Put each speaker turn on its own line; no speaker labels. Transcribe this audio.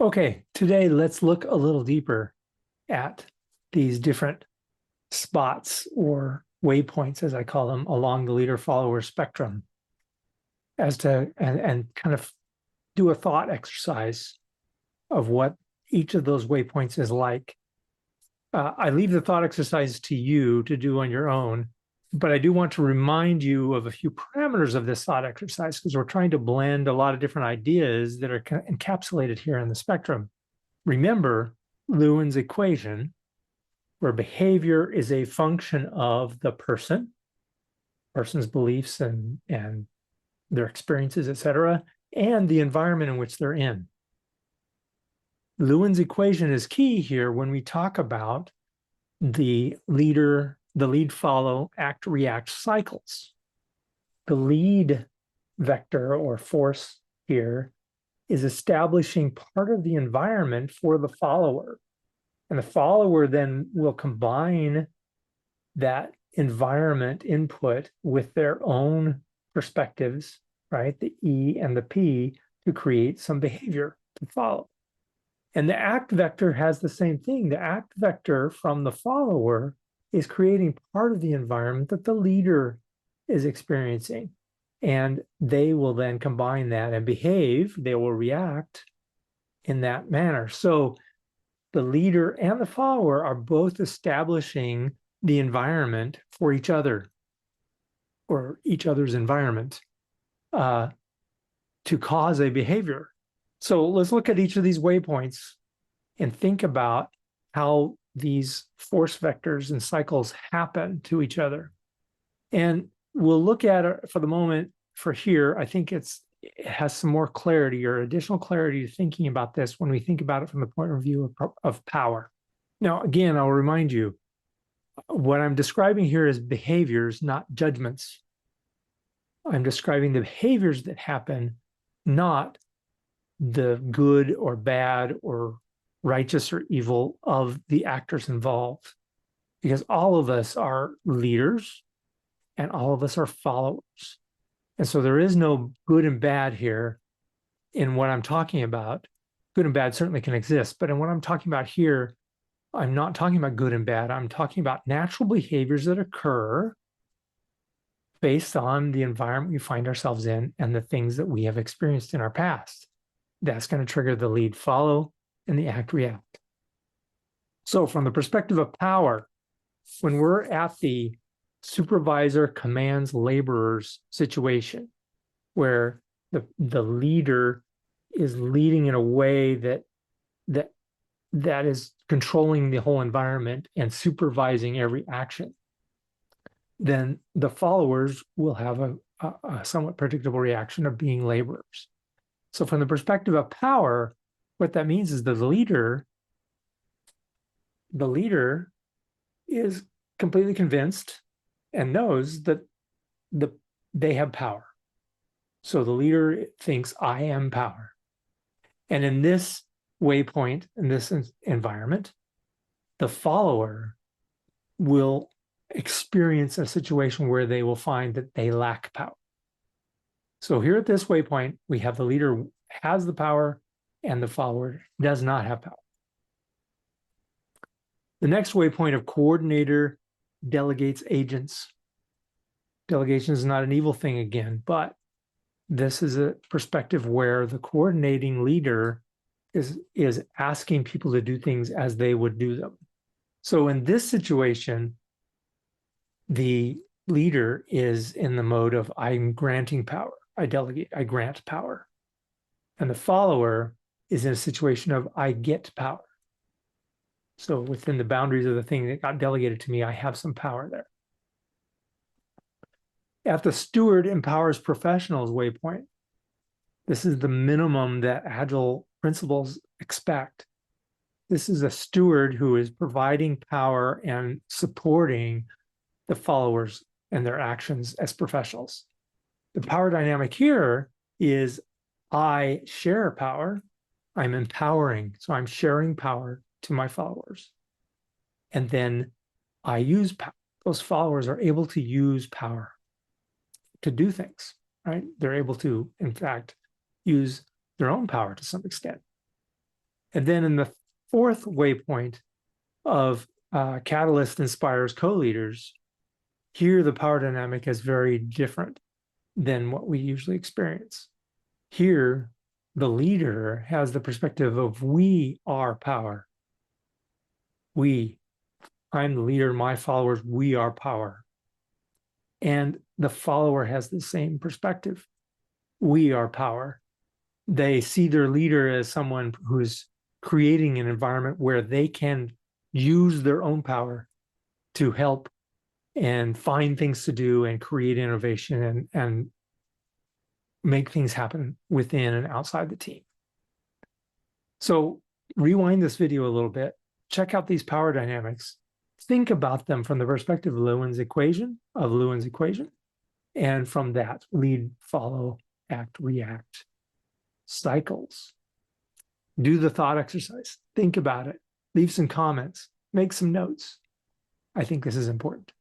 Okay, today let's look a little deeper at these different spots or waypoints, as I call them, along the leader-follower spectrum, as to and kind of do a thought exercise of what each of those waypoints is like. I leave the thought exercise to you to do on your own, but I do want to remind you of a few parameters of this thought exercise because we're trying to blend a lot of different ideas that are encapsulated here in the spectrum. Remember Lewin's equation, where behavior is a function of the person's beliefs and their experiences, etc., and the environment in which they're in. Lewin's equation is key here when we talk about the lead follow act react cycles. The lead vector or force here is establishing part of the environment for the follower. And the follower then will combine that environment input with their own perspectives, right? The E and the P to create some behavior to follow. And the act vector has the same thing. The act vector from the follower is creating part of the environment that the leader is experiencing. And they will then combine that and behave. They will react in that manner. So the leader and the follower are both establishing the environment for each other or each other's environment to cause a behavior. So let's look at each of these waypoints and think about how these force vectors and cycles happen to each other. And we'll look at it for the moment for here. I think it has some more clarity or additional clarity to thinking about this when we think about it from the point of view of power. Now, again, I'll remind you, what I'm describing here is behaviors, not judgments. I'm describing the behaviors that happen, not the good or bad or righteous or evil of the actors involved. Because all of us are leaders and all of us are followers. And so there is no good and bad here in what I'm talking about. Good and bad certainly can exist, but in what I'm talking about here, I'm not talking about good and bad. I'm talking about natural behaviors that occur based on the environment we find ourselves in and the things that we have experienced in our past. That's going to trigger the lead follow and the act react. So from the perspective of power, when we're at the supervisor commands laborers situation, where the leader is leading in a way that is controlling the whole environment and supervising every action, then the followers will have a somewhat predictable reaction of being laborers. So from the perspective of power, what that means is the leader is completely convinced and knows that they have power. So the leader thinks, I am power. And in this waypoint, in this environment, the follower will experience a situation where they will find that they lack power. So here at this waypoint, we have the leader has the power and the follower does not have power. The next waypoint of coordinator delegates agents. Delegation is not an evil thing again, but this is a perspective where the coordinating leader is asking people to do things as they would do them. So in this situation, the leader is in the mode of I'm granting power. I delegate, I grant power. And the follower is in a situation of I get power. So within the boundaries of the thing that got delegated to me, I have some power there. At the steward empowers professionals waypoint, this is the minimum that Agile principles expect. This is a steward who is providing power and supporting the followers and their actions as professionals. The power dynamic here is I share power, I'm empowering, so I'm sharing power to my followers. And then I use power. Those followers are able to use power to do things, right? They're able to, in fact, use their own power to some extent. And then in the fourth waypoint of catalyst inspires co-leaders, here the power dynamic is very different than what we usually experience. Here, the leader has the perspective of we are power. I'm the leader, my followers, we are power. And the follower has the same perspective. We are power. They see their leader as someone who's creating an environment where they can use their own power to help and find things to do and create innovation and make things happen within and outside the team. So rewind this video a little bit, check out these power dynamics, think about them from the perspective of Lewin's equation, and from that, lead, follow, act, react cycles. Do the thought exercise, think about it, leave some comments, make some notes. I think this is important.